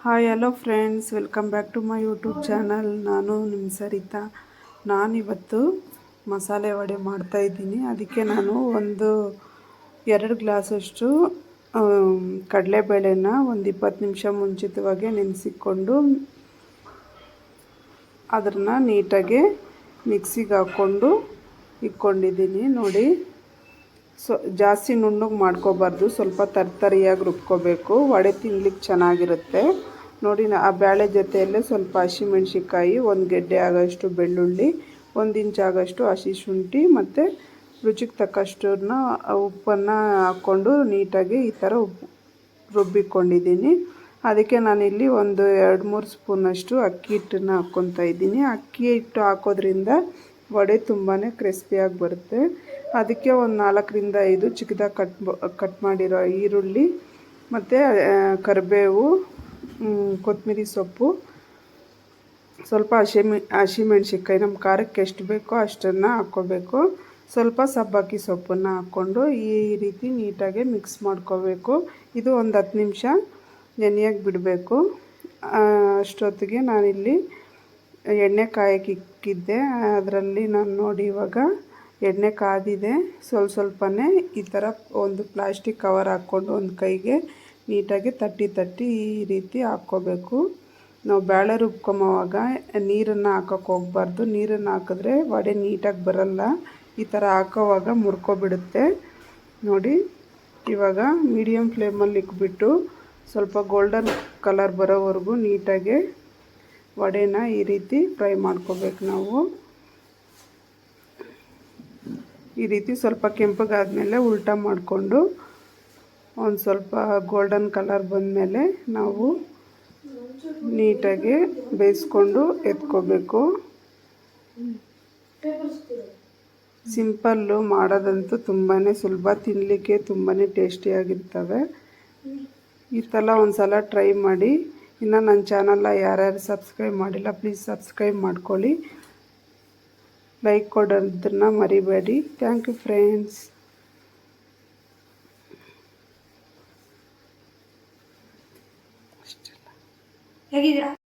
Hi hello friends, welcome back to my YouTube channel. ನಾನು ನಿಮ್ಮ ಸರಿತಾ. ನಾನಿವತ್ತು ಮಸಾಲೆ ವಡೆ ಮಾಡ್ತಾಯಿದ್ದೀನಿ. ಅದಕ್ಕೆ ನಾನು 2 ಗ್ಲಾಸಷ್ಟು ಕಡಲೆಬೇಳೆನ ಒಂದು 20 ನಿಮಿಷ ಮುಂಚಿತವಾಗಿ ನೆನೆಸಿಕೊಂಡು ಅದನ್ನು ನೀಟಾಗಿ ಮಿಕ್ಸಿಗೆ ಹಾಕ್ಕೊಂಡು ಇಟ್ಕೊಂಡಿದ್ದೀನಿ. ನೋಡಿ, ಜಾಸ್ತಿ ನುಣ್ಣಗೆ ಮಾಡ್ಕೋಬಾರ್ದು, ಸ್ವಲ್ಪ ತರ್ತರಿಯಾಗಿ ರುಬ್ಕೋಬೇಕು. ವಡೆ ತಿನ್ಲಿಕ್ಕೆ ಚೆನ್ನಾಗಿರುತ್ತೆ. ನೋಡಿ, ಆ ಬೇಳೆ ಜೊತೆಯಲ್ಲೇ ಸ್ವಲ್ಪ ಹಸಿಮೆಣ್ಸಿಕಾಯಿ, 1 ಗೆಡ್ಡೆ ಆಗೋಷ್ಟು ಬೆಳ್ಳುಳ್ಳಿ, 1 ಇಂಚ್ ಆಗೋಷ್ಟು ಹಸಿ ಶುಂಠಿ ಮತ್ತು ರುಚಿಗೆ ತಕ್ಕಷ್ಟನ್ನ ಉಪ್ಪನ್ನು ಹಾಕ್ಕೊಂಡು ನೀಟಾಗಿ ಈ ಥರ ರುಬ್ಬಿಕೊಂಡಿದ್ದೀನಿ. ಅದಕ್ಕೆ ನಾನಿಲ್ಲಿ ಒಂದು 2-3 ಸ್ಪೂನಷ್ಟು ಅಕ್ಕಿ ಹಿಟ್ಟನ್ನು ಹಾಕ್ಕೊತಾ ಇದ್ದೀನಿ. ಅಕ್ಕಿ ಹಿಟ್ಟು ಹಾಕೋದ್ರಿಂದ ವಡೆ ತುಂಬಾ ಕ್ರಿಸ್ಪಿಯಾಗಿ ಬರುತ್ತೆ. ಅದಕ್ಕೆ ಒಂದು 4ರಿಂದ 5 ಚಿಕ್ಕದಾಗಿ ಕಟ್ ಮಾಡಿರೋ ಈರುಳ್ಳಿ ಮತ್ತು ಕರಿಬೇವು, ಕೊತ್ತಂಬರಿ ಸೊಪ್ಪು, ಸ್ವಲ್ಪ ಹಸಿಮೆಣ್ಸಿನ್ಕಾಯಿ, ನಮ್ಮ ಖಾರಕ್ಕೆ ಎಷ್ಟು ಬೇಕೋ ಅಷ್ಟನ್ನು ಹಾಕ್ಕೋಬೇಕು. ಸ್ವಲ್ಪ ಸಬ್ಬಕ್ಕಿ ಸೊಪ್ಪನ್ನು ಹಾಕ್ಕೊಂಡು ಈ ರೀತಿ ನೀಟಾಗಿ ಮಿಕ್ಸ್ ಮಾಡ್ಕೋಬೇಕು. ಇದು ಒಂದು 10 ನಿಮಿಷ ನೆನೆಯೋಕ್ಕೆ ಬಿಡಬೇಕು. ಅಷ್ಟೊತ್ತಿಗೆ ನಾನಿಲ್ಲಿ ಎಣ್ಣೆ ಕಾಯಕ್ಕೆ ಇಕ್ಕಿದ್ದೆ. ಅದರಲ್ಲಿ ನಾನು ನೋಡಿ ಇವಾಗ ಎಣ್ಣೆ ಕಾದಿದೆ. ಸ್ವಲ್ಪನೇ ಈ ಥರ ಒಂದು ಪ್ಲಾಸ್ಟಿಕ್ ಕವರ್ ಹಾಕ್ಕೊಂಡು ಒಂದು ಕೈಗೆ ನೀಟಾಗಿ ತಟ್ಟಿ ಈ ರೀತಿ ಹಾಕ್ಕೋಬೇಕು. ನಾವು ಬೇಳೆ ರುಬ್ಕೊಂಬವಾಗ ನೀರನ್ನು ಹಾಕೋಕ್ಕೆ ಹೋಗ್ಬಾರ್ದು. ನೀರನ್ನು ಹಾಕಿದ್ರೆ ವಡೆ ನೀಟಾಗಿ ಬರಲ್ಲ. ಈ ಥರ ಹಾಕೋವಾಗ ಮುರ್ಕೊಬಿಡುತ್ತೆ. ನೋಡಿ, ಇವಾಗ ಮೀಡಿಯಮ್ ಫ್ಲೇಮಲ್ಲಿ ಇಕ್ಬಿಟ್ಟು ಸ್ವಲ್ಪ ಗೋಲ್ಡನ್ ಕಲರ್ ಬರೋವರೆಗೂ ನೀಟಾಗಿ ವಡೆನ ಈ ರೀತಿ ಫ್ರೈ ಮಾಡ್ಕೋಬೇಕು. ನಾವು ಈ ರೀತಿ ಸ್ವಲ್ಪ ಕೆಂಪಗಾದ್ಮೇಲೆ ಉಲ್ಟಾ ಮಾಡಿಕೊಂಡು ಒಂದು ಸ್ವಲ್ಪ ಗೋಲ್ಡನ್ ಕಲರ್ ಬಂದಮೇಲೆ ನಾವು ನೀಟಾಗಿ ಬೇಯಿಸ್ಕೊಂಡು ಎತ್ಕೋಬೇಕು. ಸಿಂಪಲ್ಲು, ಮಾಡೋದಂತೂ ತುಂಬಾ ಸುಲಭ, ತಿನ್ನಲಿಕ್ಕೆ ತುಂಬಾ ಟೇಸ್ಟಿಯಾಗಿರ್ತವೆ. ಈ ಥರ ಒಂದು ಸಲ ಟ್ರೈ ಮಾಡಿ. ಇನ್ನು ನನ್ನ ಚಾನಲ್ನ ಯಾರ್ಯಾರು ಸಬ್ಸ್ಕ್ರೈಬ್ ಮಾಡಿಲ್ಲ, ಪ್ಲೀಸ್ ಸಬ್ಸ್ಕ್ರೈಬ್ ಮಾಡ್ಕೊಳ್ಳಿ. ಲೈಕ್ ಕೊಡೋದನ್ನು ಮರಿಬೇಡಿ. Thank you friends. ಹೇಗಿದ್ದೀರಾ?